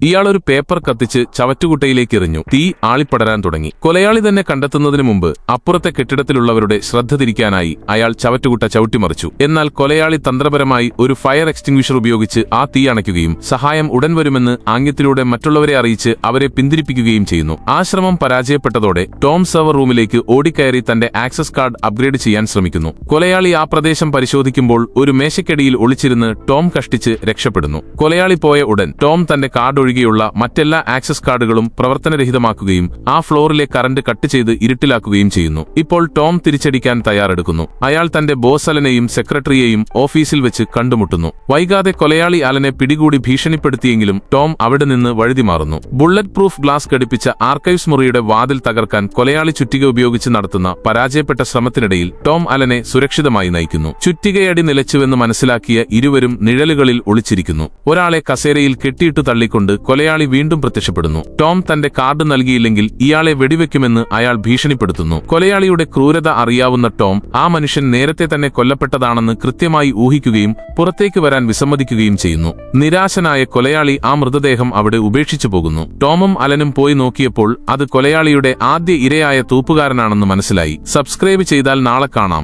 ഇയാൾ ഒരു പേപ്പർ കത്തിച്ച് ചവറ്റുകുട്ടയിലേക്ക് എറിഞ്ഞു. തീ ആളിപ്പടരാൻ തുടങ്ങി. കൊലയാളി തന്നെ കണ്ടെത്തുന്നതിന് മുമ്പ് അപ്പുറത്തെ കെട്ടിടത്തിലുള്ളവരുടെ ശ്രദ്ധ തിരിക്കാനായി അയാൾ ചവറ്റുകുട്ട ചവിട്ടിമറിച്ചു. എന്നാൽ കൊലയാളി തന്ത്രപരമായി ഒരു ഫയർ എക്സ്റ്റിംഗ്വിഷർ ഉപയോഗിച്ച് ആ തീ അണയ്ക്കുകയും സഹായം ഉടൻ വരുമെന്ന് ആംഗ്യത്തിലൂടെ മറ്റുള്ളവരെ അറിയിച്ച് അവരെ പിന്തിരിപ്പിക്കുകയും ചെയ്യുന്നു. ആ ശ്രമം പരാജയപ്പെട്ടതോടെ ടോം സെർവർ റൂമിലേക്ക് ഓടിക്കയറി തന്റെ ആക്സസ് കാർഡ് അപ്ഗ്രേഡ് ചെയ്യാൻ ശ്രമിക്കുന്നു. കൊലയാളി ആ പ്രദേശം പരിശോധിക്കുമ്പോൾ ഒരു മേശയ്ക്കടിയിൽ ഒളിച്ചിരുന്ന് ടോം കഷ്ടിച്ച് രക്ഷപ്പെടുന്നു. കൊലയാളി പോയ ഉടൻ ടോം തന്റെ കാർഡ് ഒഴികെയുള്ള മറ്റെല്ലാ ആക്സസ് കാർഡുകളും പ്രവർത്തനരഹിതമാക്കുകയും ആ ഫ്ലോറിലെ കറന്റ് കട്ട് ചെയ്ത് ഇരുട്ടിലാക്കുകയും ചെയ്യുന്നു. ഇപ്പോൾ ടോം തിരിച്ചടിക്കാൻ തയ്യാറെടുക്കുന്നു. അയാൾ തന്റെ ബോസ് അലനെയും സെക്രട്ടറിയെയും ഓഫീസിൽ വെച്ച് കണ്ടുമുട്ടുന്നു. വൈകാതെ കൊലയാളി അലനെ പിടികൂടി ഭീഷണിപ്പെടുത്തിയെങ്കിലും ടോം അവിടെ നിന്ന് വഴുതിമാറുന്നു. ബുള്ളറ്റ് പ്രൂഫ് ഗ്ലാസ് ഘടിപ്പിച്ച ആർക്കൈവ്സ് മുറിയുടെ വാതിൽ തകർക്കാൻ കൊലയാളി ചുറ്റിക ഉപയോഗിച്ച് നടത്തുന്ന പരാജയപ്പെട്ട ശ്രമത്തിനിടയിൽ ടോം അലനെ സുരക്ഷിതമായി നയിക്കുന്നു. ചുറ്റികയടി നിലച്ചുവെന്ന് മനസ്സിലാക്കിയ ഇരുവരും നിഴലുകളിൽ ഒളിച്ചിരിക്കുന്നു. ഒരാളെ കസേരയിൽ കെട്ടിയിട്ടു തള്ളിക്കൊണ്ട് കൊലയാളി വീണ്ടും പ്രത്യക്ഷപ്പെടുന്നു. ടോം തന്റെ കാർഡ് നൽകിയില്ലെങ്കിൽ ഇയാളെ വെടിവെക്കുമെന്ന് അയാൾ ഭീഷണിപ്പെടുത്തുന്നു. കൊലയാളിയുടെ ക്രൂരത അറിയാവുന്ന ടോം ആ മനുഷ്യൻ നേരത്തെ തന്നെ കൊല്ലപ്പെട്ടതാണെന്ന് കൃത്യമായി ഊഹിക്കുകയും പുറത്തേക്ക് വരാൻ വിസമ്മതിക്കുകയും ചെയ്യുന്നു. നിരാശനായ കൊലയാളി ആ മൃതദേഹം അവിടെ ഉപേക്ഷിച്ചു പോകുന്നു. ടോമും അലനും പോയി നോക്കിയപ്പോൾ അത് കൊലയാളിയുടെ ആദ്യ ഇരയായ തൂപ്പുകാരനാണെന്ന് മനസ്സിലായി. സബ്സ്ക്രൈബ് ചെയ്താൽ നാളെ കാണാം.